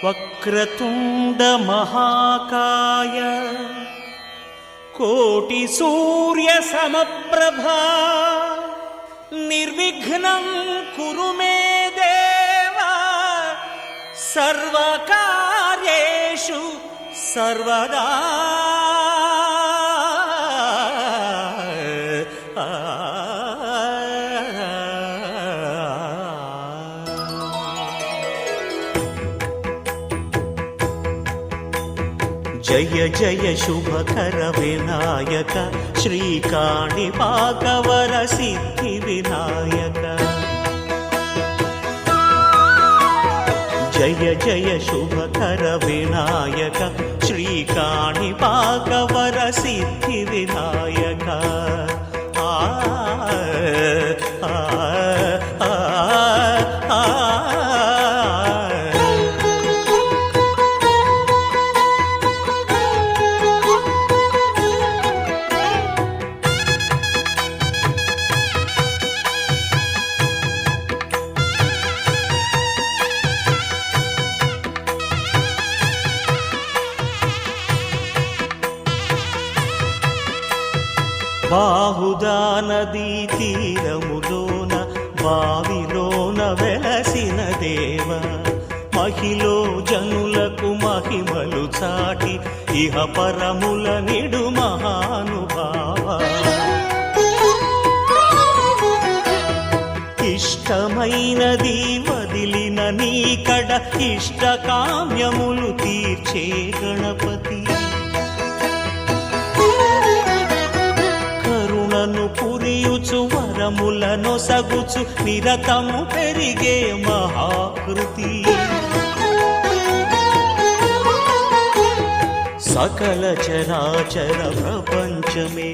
వక్రతుండ మహాకాయ కోటి సూర్య సమప్రభా నిర్విఘ్నం కురు మే దేవ సర్వకార్యేషు సర్వదా. జయ జయ శుభకర వినాయక శ్రీకాణిపాకవర సిద్ధి వినాయక. జయ జయ శుభకర వినాయక శ్రీకాణిపాకవర సిద్ధి వినాయక. బాహుదా నదీ తీరములోన బావిలోన వెలసిన దేవ మహిలో జనులకు మహిమలు చాటి ఇహ పరముల నిడు మహానుభావ. ఇష్టమైనది వదిలిన నీకడ ఇష్ట కామ్యములు తీర్చే గణపతి. పురియుచు వరములను సగుచు నిరతము పెరిగే మహాకృతి. సకల చరాచర ప్రపంచమే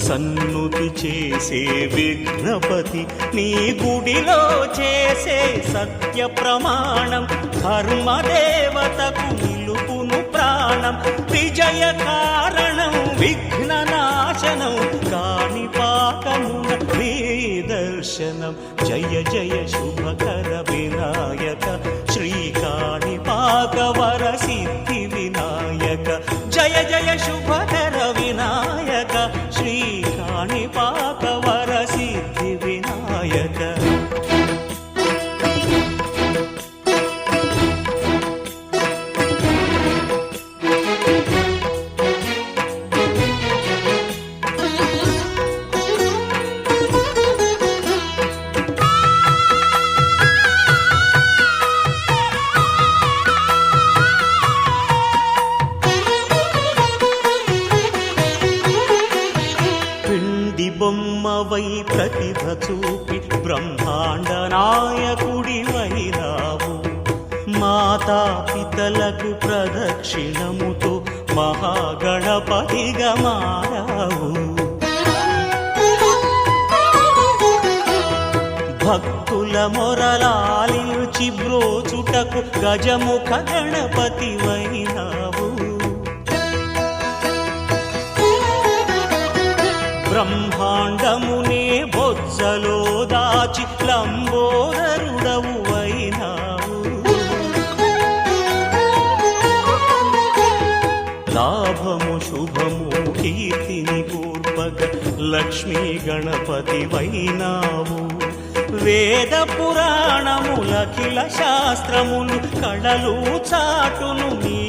సన్నుతి చేసే విఘ్నపతి. నీ గుడిలో చేసే సత్య ప్రమాణం ధర్మదేవతకు నిలుపును ప్రాణం. విజయ కారణం విఘ్న నాశనం కాణిపాకమున నీ దర్శనం. జయ జయ శుభకర వినాయక శ్రీకాణిపాకవర సిద్ధి వినాయక. జయ జయ శుభకర వినాయక శ్రీకాణిపాకవర సిద్ధి వినాయక. బొమ్మవై ప్రతిభ చూపి బ్రహ్మాండ నాయకుడి వైరావు. మాతా పితలకు ప్రదక్షిణముతో మహాగణపతిగా మారావు. భక్తుల మొరలాలించి బ్రోచుటకు గజముఖ గణపతి వైనావు. బ్రహ్మాండమునే బొజ్జలో దాచి లంబోదరుడవు అయినావు. లాభము శుభము కీర్తిని పూర్వక లక్ష్మీ గణపతి వైనావు. వేద పురాణములఖిల శాస్త్రములు కళలు చాటును నీ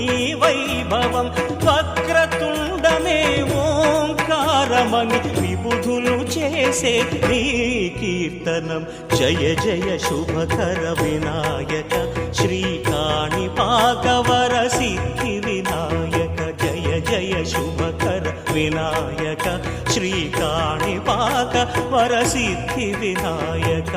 వైభవం. వక్రతుండమే ఓంకారమని విబుధులు చేసే నీ కీర్తనం. జయ జయ శుభకర వినాయక శ్రీకాణిపాకవర సిద్ధి వినాయక. జయ జయ శుభకర వినాయక శ్రీకాణిపాకవర సిద్ధి వినాయక.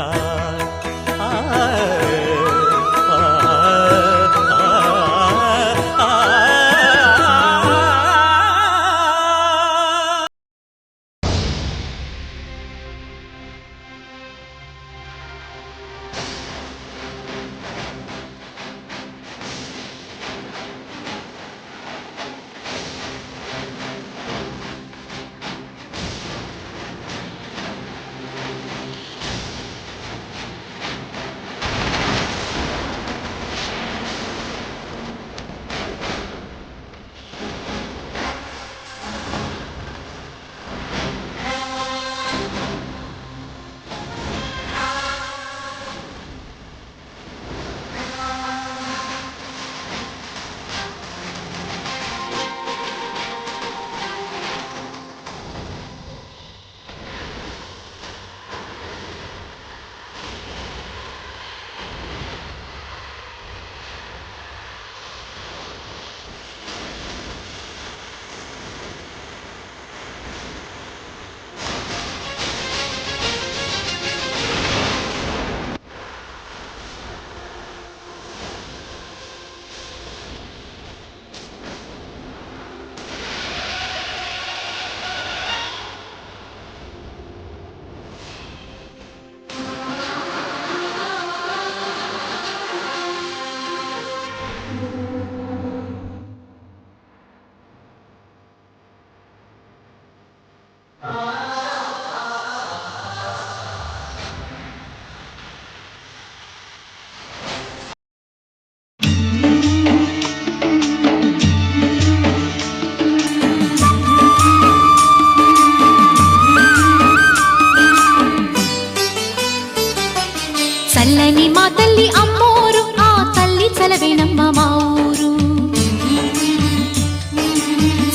చలవేనమ్మ మా ఊరు.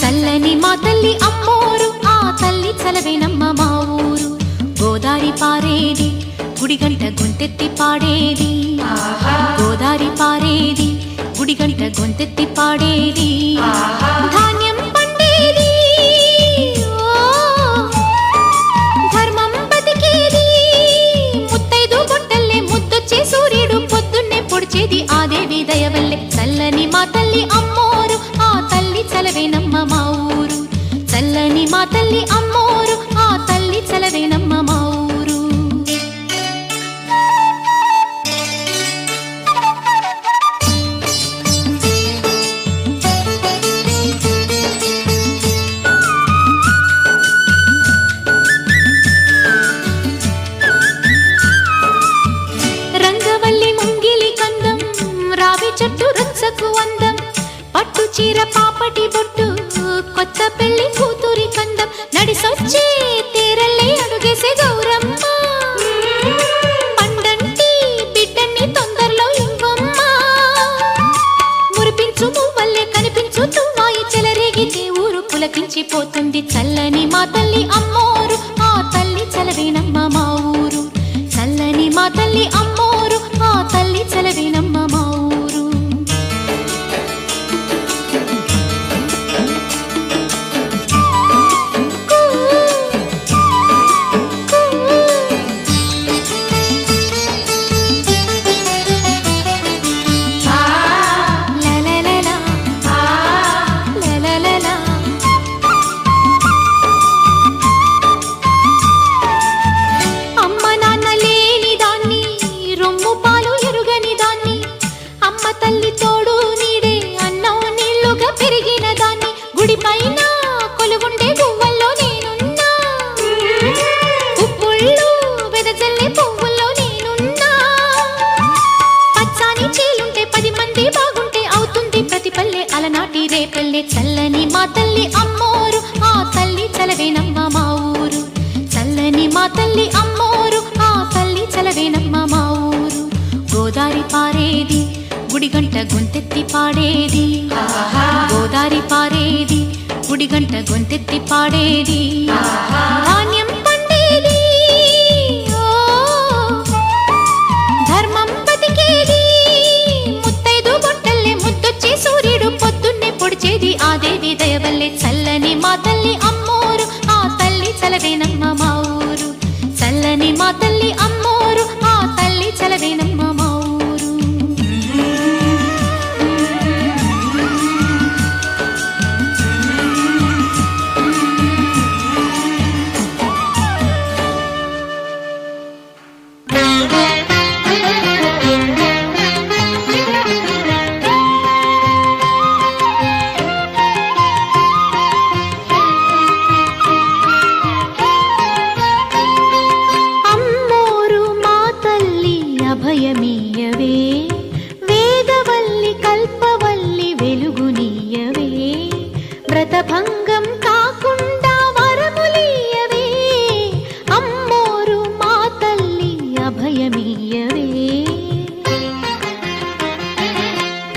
చల్లని మా తల్లి అమ్మోరు, ఆ తల్లి చలవేనమ్మ మా ఊరు. గోదారి పారేది గుడిగంట గొంతెత్తి పాడేది, గోదారి పారేది గుడిగంట గొంతెత్తి పాడేది. ధాన్యం పండేది, ధర్మం బతికేది, ముత్తైదు గుంటల్లే ముద్దొచ్చే సూర్యుడు పొద్దున్నే పొడిచేది ఆ దేవి దయవల్లే. చల్లని మా తల్లి అమ్మోరు, ఆ తల్లి చలవేనమ్మ మా ఊరు. చల్లని మా తల్లి అమ్మోరు, ఆ తల్లి చలవేనమ్మ మా ఊరు. రంగవల్లి ముంగిలి కందం, రావి చెట్టు రచ్చకు అందం, పట్టు చీర పాపటి బొట్టు, కొత్త పెళ్లి కూతురి కందం, నడిసొచ్చే తీరల్లే అడుగేసే గౌరమ్మ. పండంటి బిడ్డన్ని తొందరలో ఇవ్వమ్మ, మురిపించు మువ్వల్లే కనిపించు తుమ్మాయి చెలరేగితే ఊరు పులకించిపోతుంది. చల్లని మా తల్లి అమ్మోరు, ఆ తల్లి చలవేనమ్మ మా ఊరు. చల్లని మా తల్లి అమ్మోరు, ఆ తల్లి చలవేనమ్మ మా ఊరు. అమ్మ నాన్న లేని దాన్ని, రొమ్ము పాలు ఎరుగని దాన్ని, అమ్మ తల్లి తోడు నీడే అన్నం నీళ్లుగా పెరిగిన దాన్ని, గుడిపైన కొలుగుండే గువ్వల్లో నేనున్నా, ఉప్పుళ్ళు వెదజల్లే పువ్వుల్లో నేనున్నా, పచ్చాని చీలుంటే 10 మంది బాగుంటే అవుతుంది ప్రతి పల్లె అలనాటి రేపల్లె. చల్లని మా తల్లి అమ్మోరు, ఆ తల్లి చలవేనమ్మ మా ఊరు. చల్లని మా తల్లి అమ్మోరు, ఆ తల్లి చలవేనమ్మ మా ఊరు. గోదారి పారేది గుడిగంట గొంతెత్తి పాడేది, గోదారి పారేది గుడిగంట గొంతెత్తి పాడేది. ధాన్యం పండేది, ధర్మం బతికేది, ముత్తైదు గుంటల్లే ముద్దొచ్చే సూర్యుడు పొద్దున్నే పొడిచేది ఆ దేవి దయవల్లే. చల్లని మా తల్లి అమ్మోరు, ఆ తల్లి చలవేనమ్మ మా ఊరు. చల్లని మా తల్లి అమ్మోరు, ఆ తల్లి చలవేనమ్మ మా ఊరు. అమ్మోరు మా తల్లి అభయమీయవే, వేదవల్లి కల్పవల్లి వెలుగునీయవే, వ్రతభంగం కాకుండా వరములీయవే. అమ్మోరు మా తల్లి అభయమీయవే,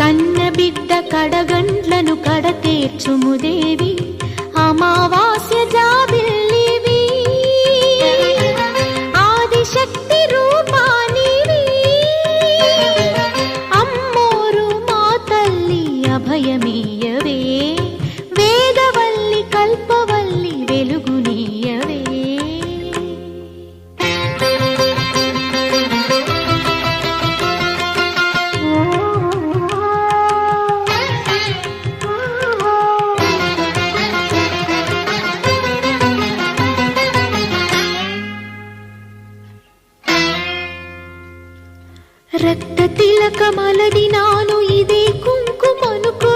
కన్న బిడ్డ కడగండ్లను కడతేర్చుముదేవి, అమావాస్య జాబిల్లివి, ఆదిశక్తి రూపానివి. అమ్మోరు మా తల్లి అభయమీయవే, వేదవల్లి కల్పవల్లి వెలుగునీయవే. రక్త తిలకమలది నాను ఇదే కుంకుమనుకో,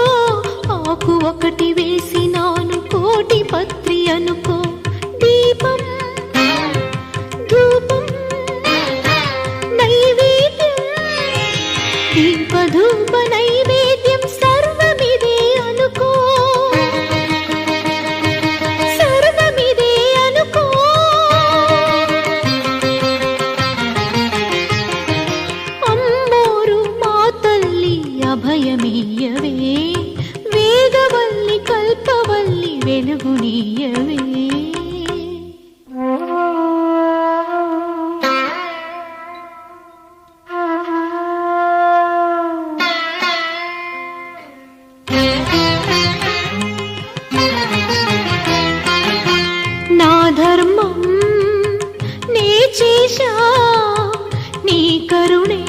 ఆకు ఒకటి వేసినాను కోటి పత్రి అనుకో. దీపం ధూపం నైవేద్యం, దీపధూప నైవేద్యం సర్వమిదే అనుకో, సర్వమిదే అనుకో. అమ్మోరు మా తల్లి అభయ ధర్మం నే చేశా నీ కరుణే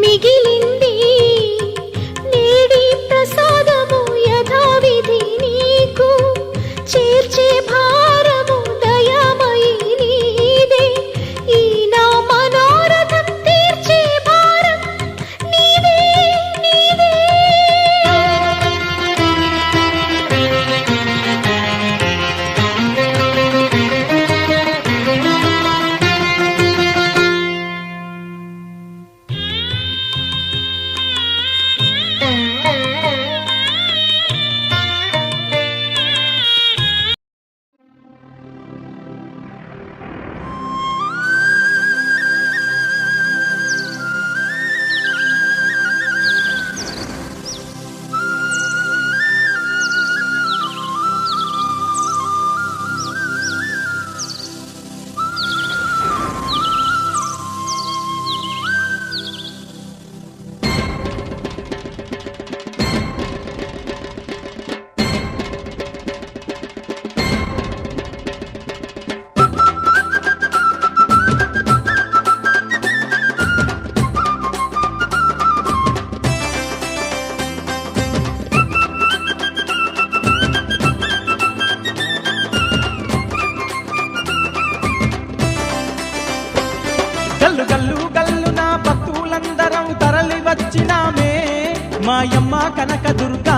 మిగిలింది నేడి ప్రసాదము యథావిధి నీకు చేర్చే భారము దయామయి నీదే ఈ నా మనోరథం తీర్చే భారం నీవే నీవే గల్లు గల్లు గల్లు నా భక్తులందరం తరలి వచ్చినామే మాయమ్మ కనకదుర్గా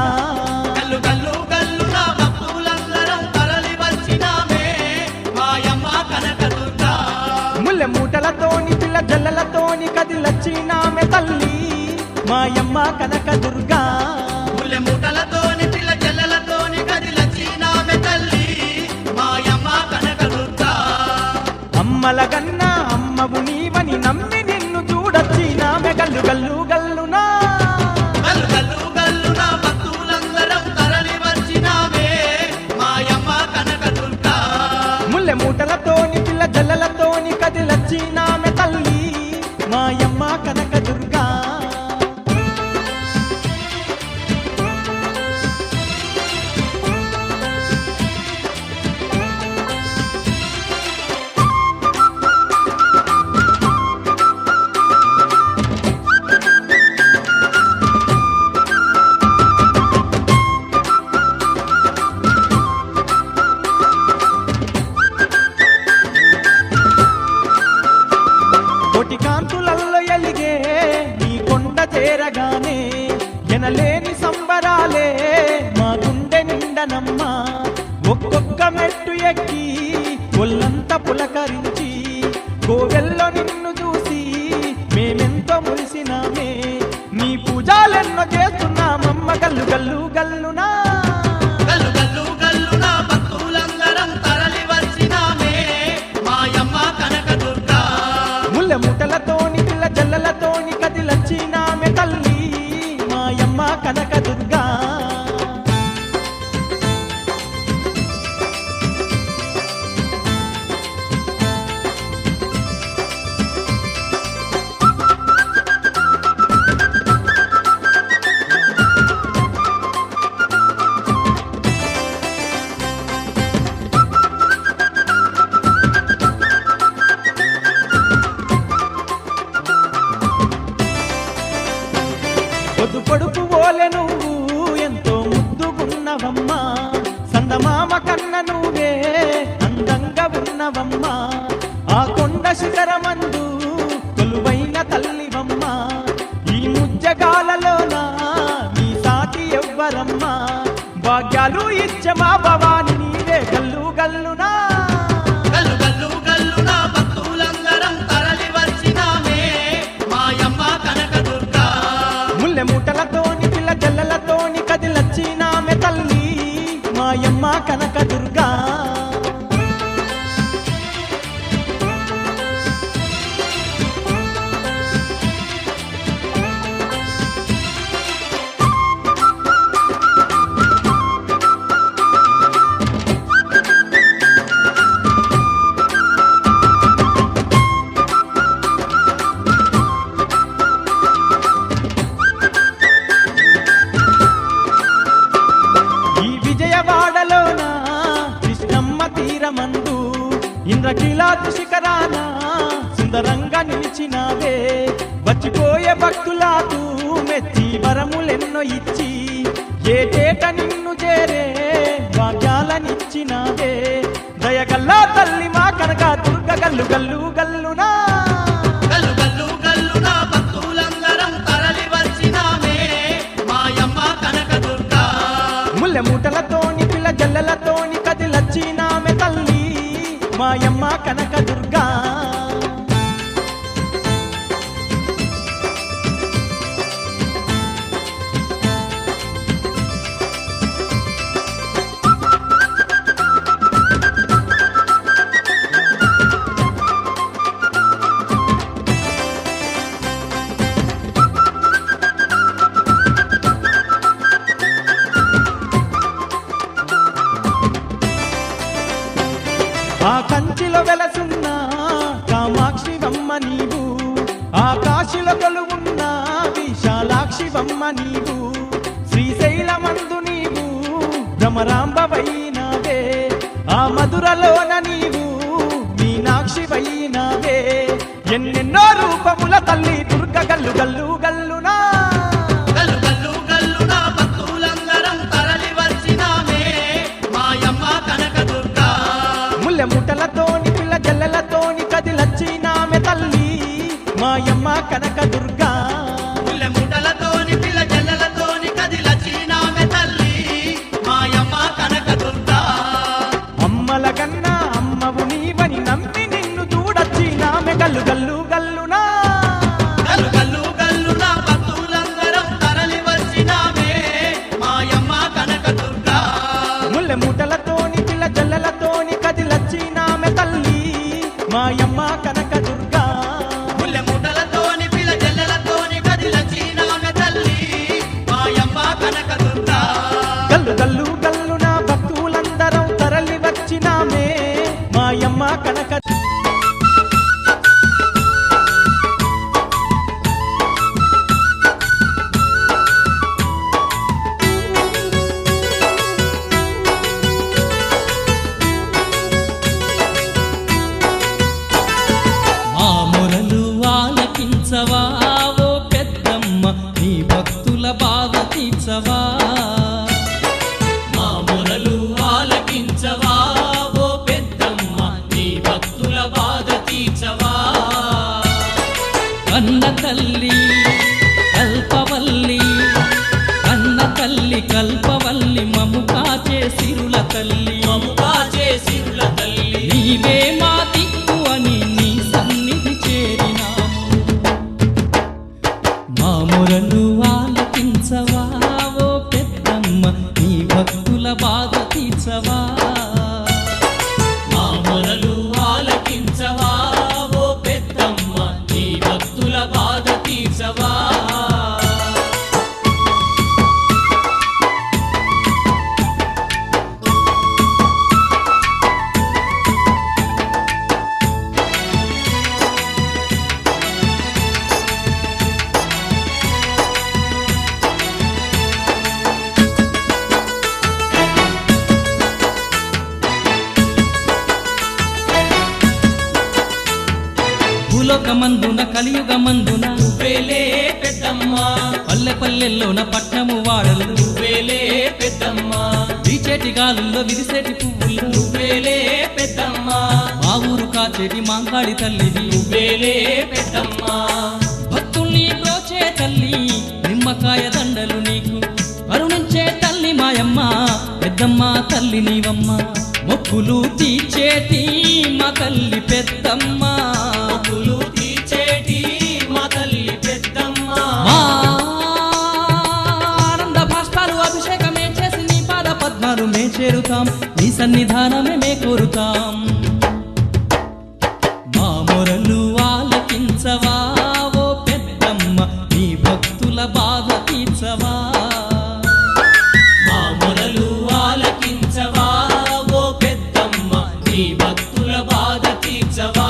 గల్లు గల్లు గల్లు నా భక్తులందరం తరలి వచ్చినామే మాయమ్మ కనకదుర్గా ముల్లె మూటలతోని పిల్ల జల్లలతోని కదిలొచ్చినామె తల్లి మాయమ్మ కనకదుర్గా ముల్లె మూటలతోని పిల్ల చెల్లెలతోని కదిలచ్చినామె తల్లి మాయమ్మ కనకదుర్గా అమ్మల గన్న అమ్మవు నీవని నమ్మి నిన్ను చూడొచ్చినామె గల్లు గల్లు గల్లునా గల్లు గల్లు గల్లు నా భక్తులందరం తరలి వచ్చినామే మాయమ్మ కనకదుర్గా ముల్లె మూటలతోని పిల్ల జల్లలతోని కదిలొచ్చినామె తల్లి మాయమ్మ కనకదుర్గా కోటి కాంతులల్లో ఎలిగే నీ కొండ చేరగానే ఎనలేని సంబరాలే మా గుండె నిండనమ్మ ఒక్కొక్క మెట్టు ఎక్కి ఒళ్ళంతా పులకరించి కోవెల్లో నిన్ను చూసి మేమెంతో మురిసినామే నీ పూజాలెన్నో చేస్తున్నామమ్మ గల్లు గల్లు గల్లునా గల్లు గల్లు గల్లు నా భక్తులందరం తరలి వచ్చినామే మాయమ్మ కనకదుర్గా ముల్లె ముటలతోని పిల్ల జల్లలతోని కదిలొచ్చినామె తల్లి మాయమ్మ కనకదుర్గా పొద్దు పొడుపు ఓలె నువ్వు ఎంతో ముద్దుగున్నవమ్మా సందమామ కన్న నువ్వే అందంగా ఉన్నవమ్మా ఆ కొండ శిఖరమందు కొలువైన తల్లివమ్మా ఈ ముజ్జగాలలోన నీ సాటి ఎవ్వరమ్మా భాగ్యాలు ఇచ్చే మా భవాని నీవే గల్లు గల్లునా గల్లు గల్లు గల్లు నా భక్తులందరం తరలి వచ్చినామే మాయమ్మ కనకదుర్గా ముల్లె మూటలతోని పిల్ల జల్లలతోని కదిలొచ్చినామె తల్లి మాయమ్మ కనకదుర్గా తీరమందు ఇంద్రకీలాద్రి శిఖరాన సుందరంగా నిలిచినావే వచ్చిపోయే భక్తులకు మెచ్చి వరములెన్నో ఇచ్చి ఏటేట నిన్ను చేరే భాగ్యాలనిచ్చినావే దయగల్లా తల్లి మా కనక దుర్గ గల్లు గల్లు గల్లునా గల్లు గల్లు గల్లున భక్తులందరం తరలి వచ్చినామే మాయమ్మ కనకదుర్గా ముల్లె మూటలతోని పిల్ల జల్లెలతోని కదిలచ్చినామె తల్లి మాయమ్మ కనక దుర్గా ఆ కంచిలో వెలసున్న కామాక్షివమ్మ నీవు ఆకాశిలో కొలువున్న విశాలాక్షివమ్మ నీవు శ్రీశైలమందు నీవు భ్రమరాంబవైనావే ఆ మధురలోన నీవు మీనాక్షివైనావే ఎన్నెన్నో రూపముల తల్లి దుర్గ గల్లు గల్లు గల్లునా గల్లు గల్లు గల్లున భక్తులందరం తరలి వచ్చినామే మాయమ్మ కనకదుర్గా ముల్లె ముట్టలతోని పిల్ల జల్లెలతోని కదిలచ్చినామె తల్లి మాయమ్మ కనక దుర్గా ముల్లె ముఠలతోని పిల్ల జల్లెలతోని కదిలచ్చినామె తల్లి మాయమ్మ కనకదుర్గా అమ్మల కన్నా అమ్మవు నీవని నమ్మి నిన్ను చూడచ్చినామె గల్లు గల్లు గల్లునా గల్లు గల్లు గల్లున భక్తులందరం తరలి వచ్చినామే మాయమ్మ కనకదుర్గా ముల్లె ముట్టలతోని పిల్ల జల్లెలతోని కదిలచ్చినామె తల్లి మాయమ్మ కనక దుర్గా ముల్లె ముఠలతోని పిల్ల జల్లెలతోని కదిలచ్చినామె తల్లి మాయమ్మ కనకదుర్గా గల్లు గల్లు గల్లునా భక్తులందరం తరలి వచ్చినామే మాయమ్మ కనక మా మొరలు ఆలకించవా ఓ పెద్దమ్మ నీ భక్తుల బాధ తీర్చవా మా మొరలు ఆలకించవా ఓ పెద్దమ్మ నీ భక్తుల బాధ తీర్చవా కన్న తల్లి కల్పవల్లి కన్న తల్లి కల్పవల్లి మము కాచే సిరుల తల్లి మము కాచే సిరుల తల్లి నీవే మా దిక్కు అని నీ సన్నిధి చేరినాము మా మొరలు ఆలకించవా ఓ పెద్దమ్మ నీ భక్తుల బాధ తీర్చవా మా మొరలు ఆలకించవా ఓ పెద్దమ్మ నీ భక్తుల బాధ తీర్చవా భూలోకమందున కలియుగమందున నువ్వేలే పెద్దమ్మ పల్లె పల్లెల్లోన పట్నము వాడలు నువ్వేలే పెద్దమ్మ వీచేటి గాలుల్లో విరిసేటి పువ్వులు నువ్వేలే పెద్దమ్మ మా ఊరు కాచేటి మాంగాడి తల్లివి నువ్వేలే పెద్దమ్మ భక్తుల్ని ప్రోచే తల్లి నిమ్మకాయ దండలు నీకు కరుణించే తల్లి మాయమ్మ పెద్దమ్మ తల్లి నీవమ్మ మొక్కులు తీర్చేటి మా తల్లి పెద్దమ్మ మొక్కులు తీర్చేటి మా తల్లి పెద్దమ్మ ఆనంద భాష్పాలు అభిషేకమే చేసి నీ పాద పద్మాలు మే చేరుతాం నీ సన్నిధానమే మే కోరుతాం మా మొరలు ఆలకించవా ఓ పెద్దమ్మ నీ భక్తుల బాధ తీర్చవా మా మొరలు ఆలకించవా ఓ పెద్దమ్మ నీ భక్తుల బాధ తీర్చవా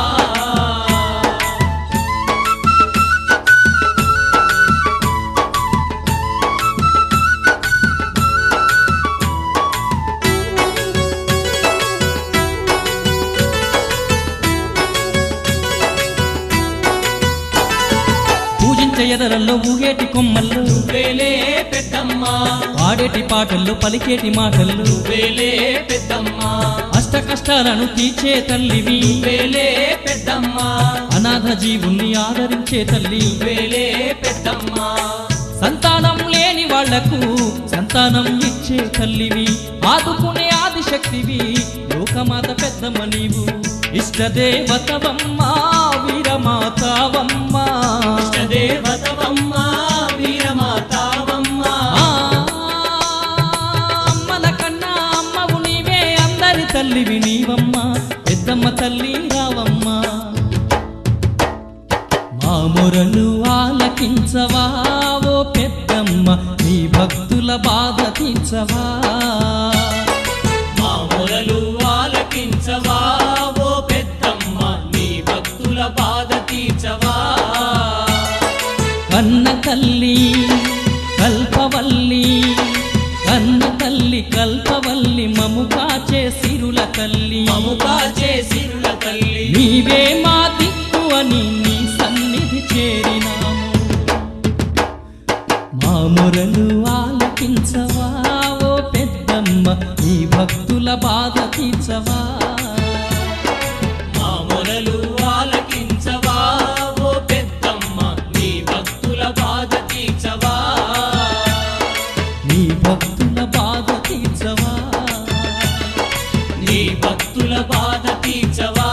ఎదరల్లో ఊగేటి కొమ్మల్లో వేలే పెద్దమ్మ ఆడేటి పాటల్లో పలికేటి మాటల్లో వేలే పెద్దమ్మ అష్ట కష్టాలను తీర్చే తల్లివి వేలే పెద్దమ్మ అనాథ జీవుల్ని ఆదరించే తల్లి వేలే పెద్దమ్మ సంతానం లేని వాళ్లకు సంతానం ఇచ్చే తల్లివి ఆదుకునే ఆదిశక్తివి లోకమాత పెద్దమ్మ నీవు ఇష్టదేవతవమ్మ వీరమాతావమ్మ ఇష్టదేవతవమ్మ వీరమాతావమ్మ అమ్మల కన్నా అమ్మవు నీవే అందరి తల్లివి నీవమ్మ పెద్దమ్మ తల్లి రావమ్మ మా మొరలు ఆలకించవా ఓ పెద్దమ్మ నీ భక్తుల బాధ తీర్చవా మా మొరలు ఆలకించవా ఓ పెద్దమ్మ నీ భక్తుల బాధ తీర్చవా కన్న తల్లి కల్పవల్లి కన్న తల్లి కల్పవల్లి మము కాచే సిరుల తల్లి మము కాచే సిరుల తల్లి నీవే మా దిక్కు అని నీ సన్నిధి చేరినాము మా మొరలు ఆలకించవా ఓ పెద్దమ్మ నీ భక్తుల బాధ తీర్చవా మా మొరలు ఆలకించవా ఓ పెద్దమ్మ నీ భక్తుల బాధ తీర్చవా నీ భక్తుల బాధ తీర్చవా నీ భక్తుల బాధ తీర్చవా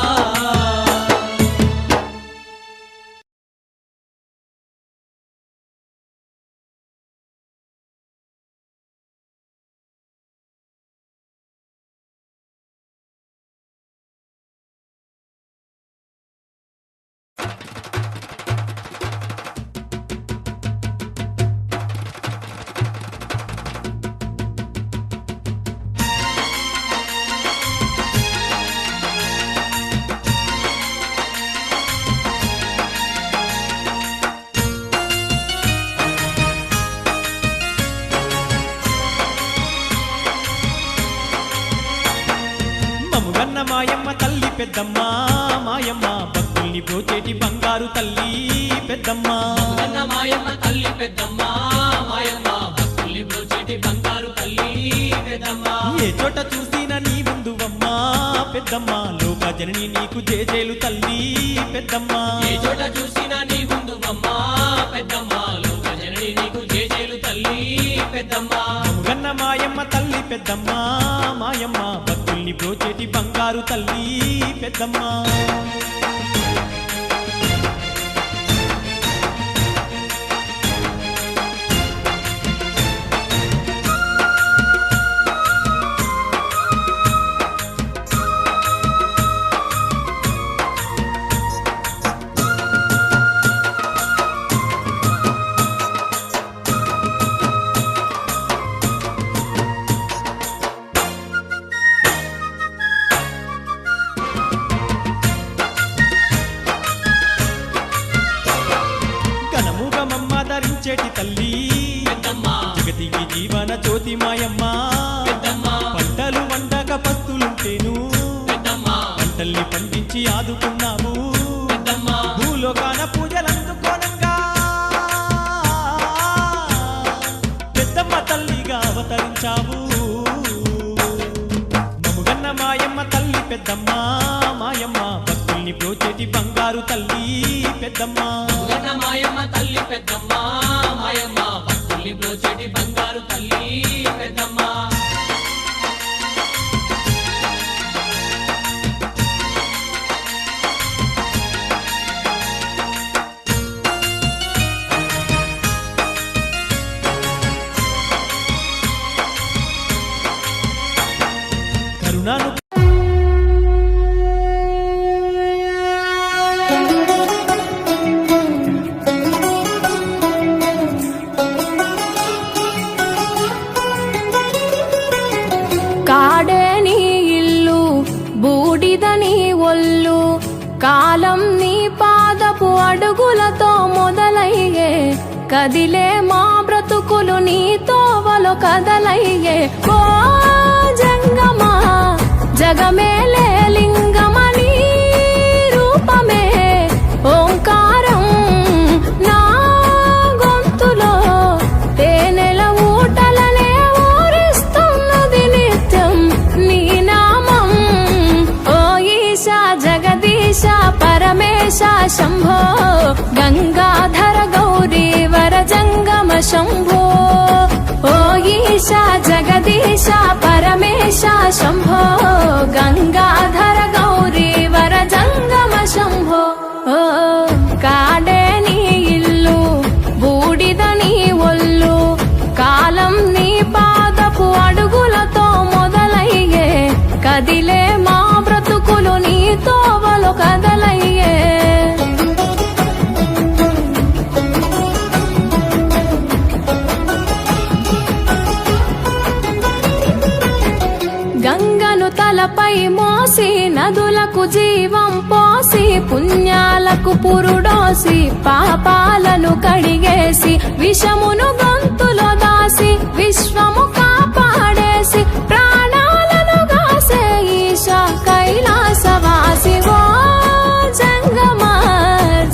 మముగన్న మాయమ్మ తల్లి పెద్దమ్మ మాయమ్మ భక్తుల్ని బ్రోచేటి బంగారు తల్లి పెద్దమ్మ అన్న మాయమ్మ తల్లి పెద్దమ్మ మాయమ్మ భక్తుల్ని బ్రోచేటి బంగారు తల్లి పెద్దమ్మ ఏ చోట చూసినా నీ ముందువమ్మ పెద్దమ్మ లోక జనని నీకు జేజేలు తల్లి పెద్దమ్మ ఏ చోట చూసినా నీ ముందువమ్మ పెద్దమ్మ లోక జనని నీకు జేజేలు తల్లి పెద్దమ్మ మముగన్న మాయమ్మ తల్లి పెద్దమ్మ మాయమ్మ భక్తుల్ని బ్రోచేటి బంగారు తల్లి పెద్దమ్మ ఘనముగమమ్మ ధరించేటి తల్లి పెద్దమ్మ జగతికి జీవన జ్యోతి మాయమ్మ పెద్దమ్మ పంటలు వండక పస్తులుంటేను పెద్దమ్మ పంటల్ని పండించి ఆదుకున్నాము పెద్దమ్మ భూలోకాన పూజలందుకోనంగా పెద్దమ్మ తల్లిగా అవతరించావు మముగన్న మాయమ్మ తల్లి పెద్దమ్మ మాయమ్మ భక్తుల్ని బ్రోచేటి బంగారు తల్లి పెద్దమ్మ అన్న మాయమ్మ తల్లి పెద్దమ్మ మాయమ్మ భక్తుల్ని బ్రోచేటి బంగారు తల్లి పెద్దమ్మ కరుణాను కాడే నీ ఇల్లు బూడిద నీ ఒళ్ళు కాలం నీ పాదపు అడుగులతో మొదలయ్యే కదిలే మా బ్రతుకులు నీ తోవలో కదలయ్యే ఓ జంగమా జగమేలే లింగమని రూపమే ఓంకారం నా శంభో గంగాధర గౌరీ వర జంగమ శంభో ఓ ఈశా జగదీశ పరమేశ శంభో గంగాధర గౌరీ వర జంగమ శంభో ఓ కాడే నీ ఇల్లు బూడిద నీ ఒళ్ళు కాలం నీ పాదపు అడుగులతో మొదలయ్యే కదిలే మా బ్రతుకులు నీ తోవలు కదలయ్యే గంగను తలపై మోసి నదులకు జీవం పోసి పుణ్యాలకు పురుడోసి పాపాలను కడిగేసి విషమును గొంతులో దాసి విశ్వము కాపాడేసి ప్రాణాలను గాసే ఈశా కైలాసవాసి ఓ జంగమా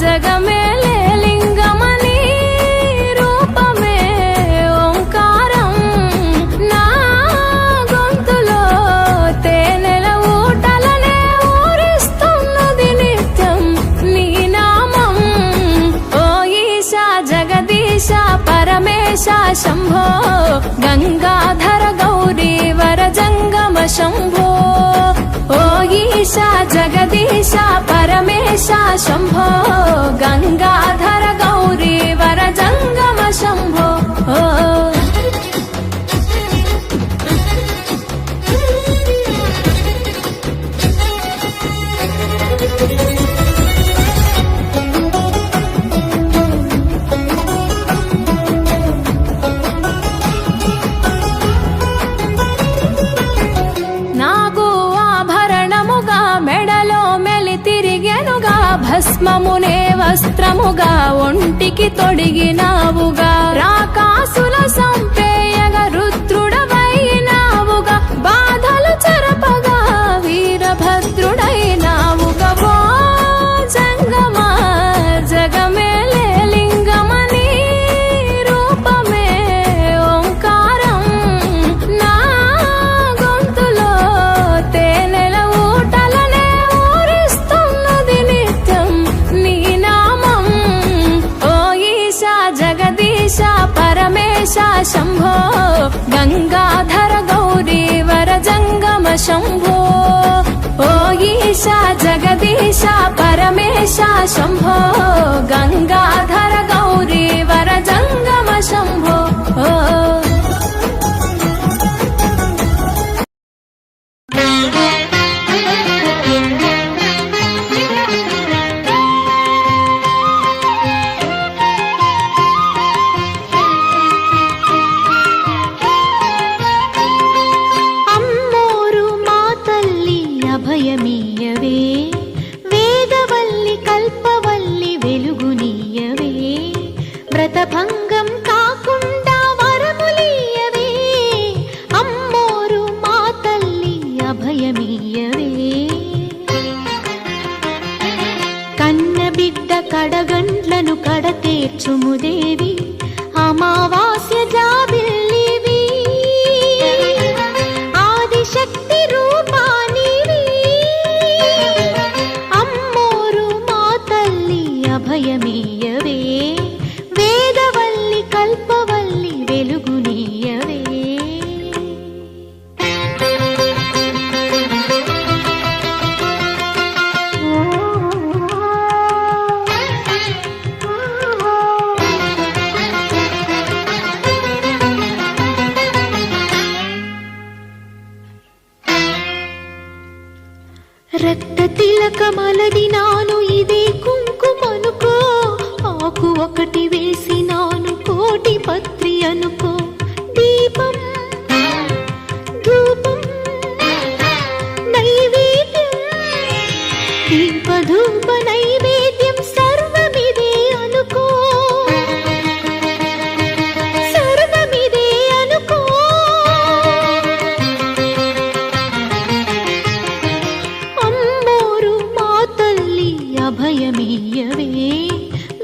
జగమేలే లింగమని రూపమే ఓంకారం నా గొంతులో తేనెల ఊటలనే ఊరిస్తున్నది నిత్యం నీ నామం ఓ ఈశా జగదీశ పరమేశ శంభో గంగాధర గౌరీ వర జంగమ శంభో ఓ ఈశా జగదీశ పరమేశ శంభో గంగాధర గౌరీ వర జంగమ శంభో ఓ నాగు ఆభరణముగా మెడలో మెలి తిరిగెనుగా భస్మమునే వస్త్రముగా ఒంటికి తొడిగినావుగా రాకాసుల సంపేయగా రుద్రుడవైనావుగా బాధలు చెరపగా వీరభద్రుడైనావుగా ఓ జంగమా జగమేలే లింగమని రూపమే ఓంకారం నా గొంతులో తేనెల ఊటలనే ఊరిస్తున్నది నిత్యం నీ నామం ఓ ఈశా జగదీశ పరమేశ శంభో గంగాధర గౌరీ వర జంగమ శంభో ఓ ఈశా జగదీశ పరమేశ శంభో గంగాధర గౌరీ వర జంగమ శంభో ఓ అమ్మోరు మా తల్లి అభయమీయవే వేదవల్లి కల్పవల్లి వెలుగునీయవే వ్రతభంగం కాకుండా వరములీయవే అమ్మోరు మా తల్లి అభయమీయవే కన్న బిడ్డ కడగండ్లను కడతేర్చుముదేవి అమావాస్య జాబిల్లివి ఆదిశక్తి రూపానివి అమ్మోరు మా తల్లి అభయమీయవే వేదవల్లి కల్పవల్లి వెలుగునీయవే రక్త తిలకమలదినాను ఇదే కుంకుమనుకో ఆకు ఒకటి వేసినాను కోటి పత్రి అనుకో దీపం ధూపం నైవేద్యం దీపధూప నైవేద్యం సర్వమిదే అనుకో సర్వమిదే అనుకో అమ్మోరు మా తల్లి అభయమీయవే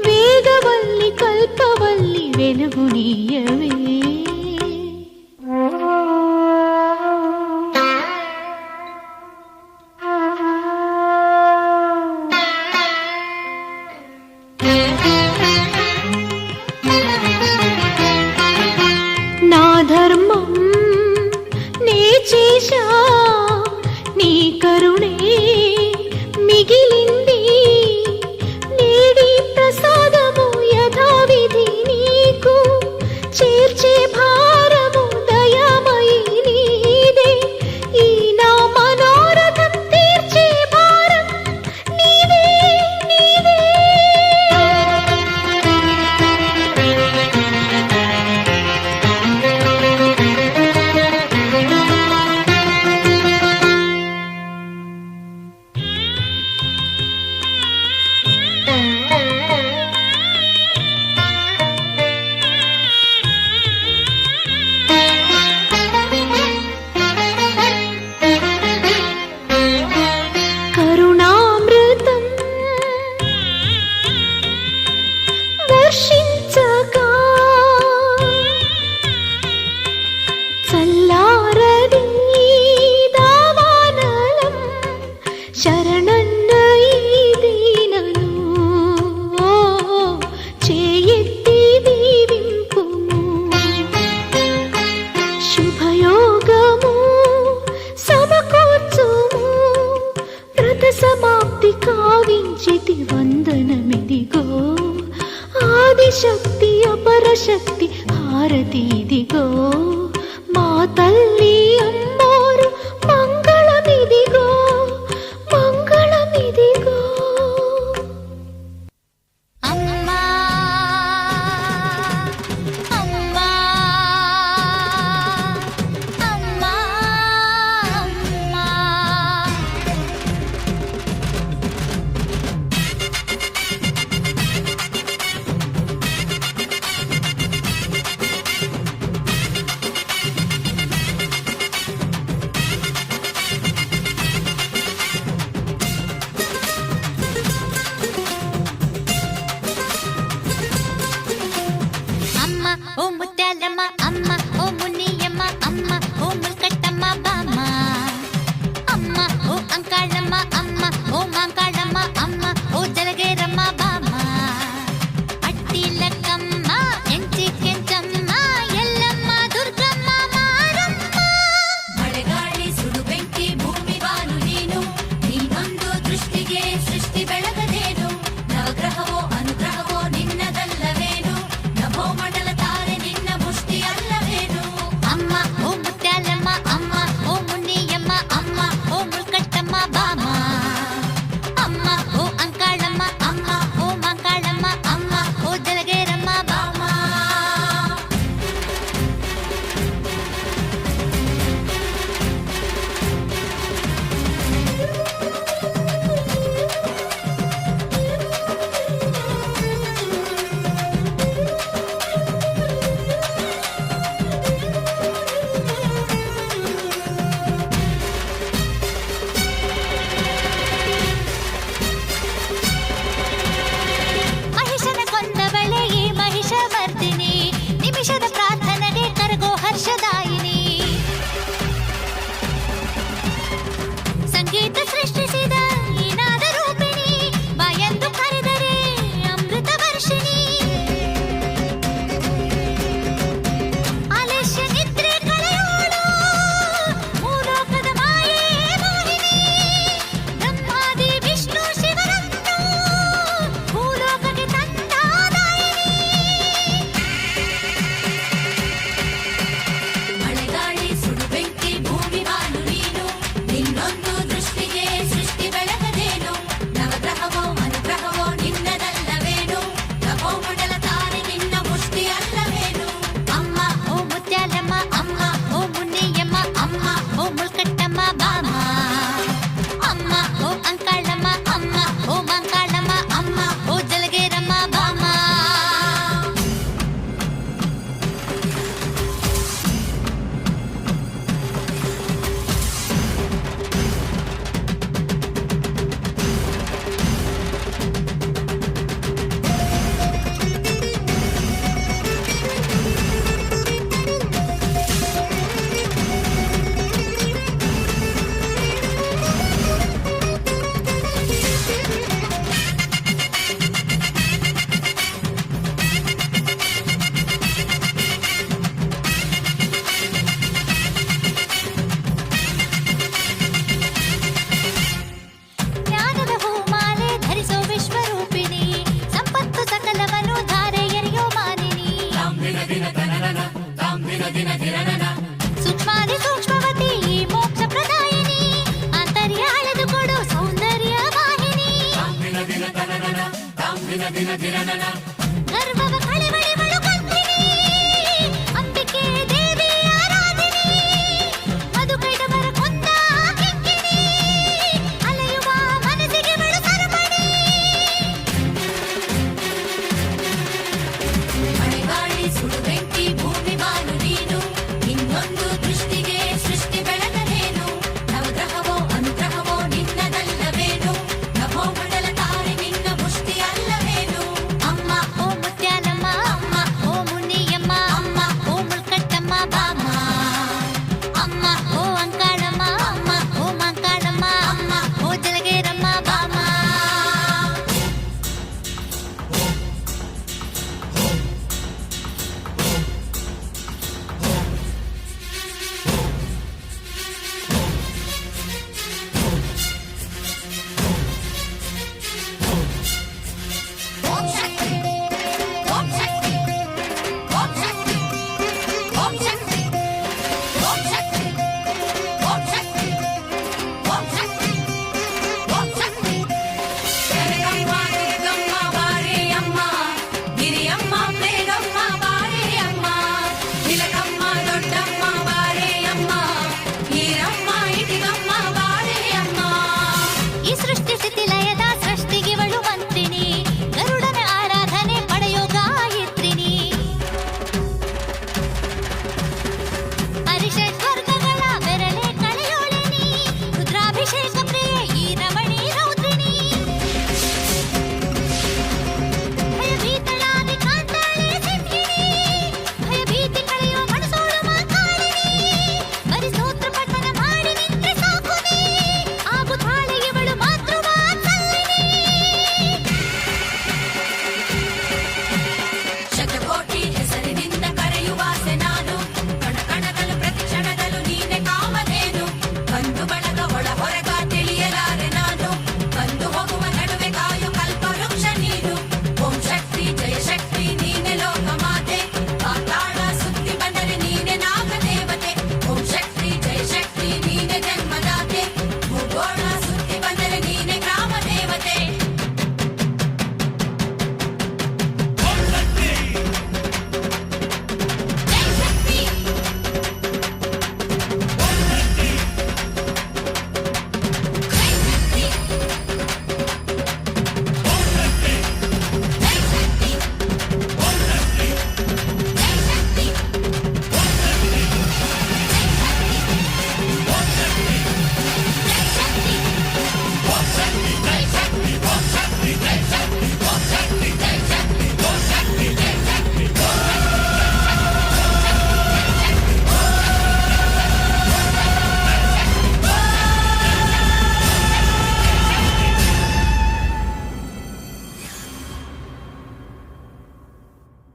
వేదవల్లి కల్పవల్లి వెలుగునీయవే శరణన్న ఈ దీనను చేయెత్తి దీవింపుము. శుభయోగము సమకూర్చుము, వ్రత సమాప్తి కావించితి వందనమిదిగో. ఆదిశక్తి అపరశక్తి హారతి ఇదిగో. మా తల్లి అమ్మోరు మంగళమిదిగో, మంగళమిదిగో. అమ్మా అమ్మా అమ్మా అమ్మా. అమ్మ ఓ ముత్యాలమ్మ అమ్మ ఓ మునియమ్మ అమ్మ ఓ ముల్కట్టమ్మ బామ్మ. అమ్మ ఓ అంకాళమ్మ అమ్మ ఓ మాంకాళమ్మ అమ్మ ఓ జలగేరమ్మ బామ్మ. అట్టిలకమ్మ ఎంచి కెంచమ్మ ఎల్లమ్మ దుర్గమ్మ మారమ్మ. ಮಳೆಗಾಳಿ ಸುಡು ಬೆಂಕಿ ಭೂಮಿ ಬಾನು ನೀನು ನೀನೊಂದು ದೃಷ್ಟಿಗೆ ಸೃಷ್ಟಿ ಬೆಳಗದೇನು ನವಗ್ರಹವೋ ಅನುಗ್ರಹವೋ ನಿನ್ನದಲ್ಲವೇನು ನಭೋ ಮಂಡಲ ತಾರೆ ನಿನ್ನ ಮುಷ್ಟಿ ಅಲ್ಲವೇನು అమ్మ ఓ ముత్యాలమ్మ అమ్మ ఓ మునియమ్మ అమ్మ ఓ ముల్కట్టమ్మ బామ్మ. అమ్మ ఓ అంకాళమ్మ అమ్మ ఓ మాంకాళమ్మ అమ్మ ఓ జలగేరమ్మ బామ్మ. ಮಹಿಷನ ಕೊಂದವಳೆ ಈ ಮಹಿಷಮರ್ದಿನಿ, ನಿಮಿಷದ ಪ್ರಾರ್ಥನೆಗೆ ಕರಗೋ ಹರ್ಷದಾಯಿನಿ. ಸಂಗೀತ ಸೃಷ್ಟಿಸಿದ ಈ ನಾದ ರೂಪಿಣಿ, ಬಾಯೆಂದು ಕರೆದರೆ ಅಮೃತ ವರ್ಷಿಣಿ. ಆಲಸ್ಯ ನಿದ್ರೆ ಕಳೆಯೋಳು ಭೂಲೋಕದ ಮಾಯೆ ಮೋಹಿನಿ. ಬ್ರಹ್ಮಾದಿ ವಿಷ್ಣು ಶಿವರನ್ನು ಭೂಲೋಕಕ್ಕೆ ತಂದಾದಾಯಿನಿ. ಮಳೆಗಾಳಿ ಸುಡು ಬೆಂಕಿ ಭೂಮಿ ಬಾನು ನೀನು ನಿನ್ನೊಂದು ದೃಷ್ಟಿಗೆ ಸೃಷ್ಟಿ ಬೆಳಗದೇನು ನವಗ್ರಹವೋ ಅನುಗ್ರಹವೋ ನಿನ್ನದಲ್ಲವೇನು ನಭೋ ಮಂಡಲ ತಾರೆ ನಿನ್ನ ಮುಷ್ಟಿ ಅಲ್ಲವೇನು ಅಮ್ಮ ಓ ಮುತ್ಯಾಲಮ್ಮ ಅಮ್ಮ ಓ ಮುನಿಯಮ್ಮ ಅಮ್ಮ ಓ ಮುಲ್ಕಟ್ಟಮ್ಮ ಬಾಮ್ಮ. ಅಮ್ಮ ಓ ಅಂಕಾಳಮ್ಮ ಅಮ್ಮ ಓ ಮಾಂಕಾಳಮ್ಮ ಅಮ್ಮ ಓ ಜಲಗೇರಮ್ಮ ಬಾಮ್ಮ. ಜ್ಞಾನದ ಹೂಮಾಲೆ ಧರಿಸೋ ವಿಶ್ವರೂಪಿಣಿ, ಸಂಪತ್ತು ಸಕಲವನ್ನು ಧಾರೆ ಎರೆಯೋ ಮಾನಿನಿ. ಸೂಕ್ಷ್ಮಾದಿ ಸೂಕ್ಷ್ಮವತಿ ಈ ಮೋಕ್ಷ ಪ್ರದಾಯಿನಿ, ಆಂತರ್ಯಾಳದು ಕೊಡು ಸೌಂದರ್ಯ ವಾಹಿನಿ. ಗರ್ವವ ಕಳೆವಳಿವಳು ಕಂದಿನಿ, ಅಂಬಿಕೆ ದೇವಿ ಆರಾಧಿನಿ. ಮಧು ಕೈಟವರ ಕೊಂದ ಕಿಂಕಿಣಿ, ಅಲೆಯುವ ಮನಸ್ಸಿಗೆ ಬಳು ಸರಪಣಿ. ಮಳೆಗಾಳಿ ಸುಡು ಬೆಂಕಿ ಭೂಮಿ ಬಾನು ನೀನು ನಿನ್ನೊಂದು ದೃಷ್ಟಿಗೆ ಸೃಷ್ಟಿ ಬೆಳಗದೇನು ನವಗ್ರಹವೋ ಅನುಗ್ರಹವೋ ನಿನ್ನದಲ್ಲವೇನು ನಭೋ ಮಂಡಲ ತಾರೆ ನಿನ್ನ ಮುಷ್ಟಿ ಅಲ್ಲವೇನು ಅಮ್ಮ ಸೃಷ್ಟಿಸಿ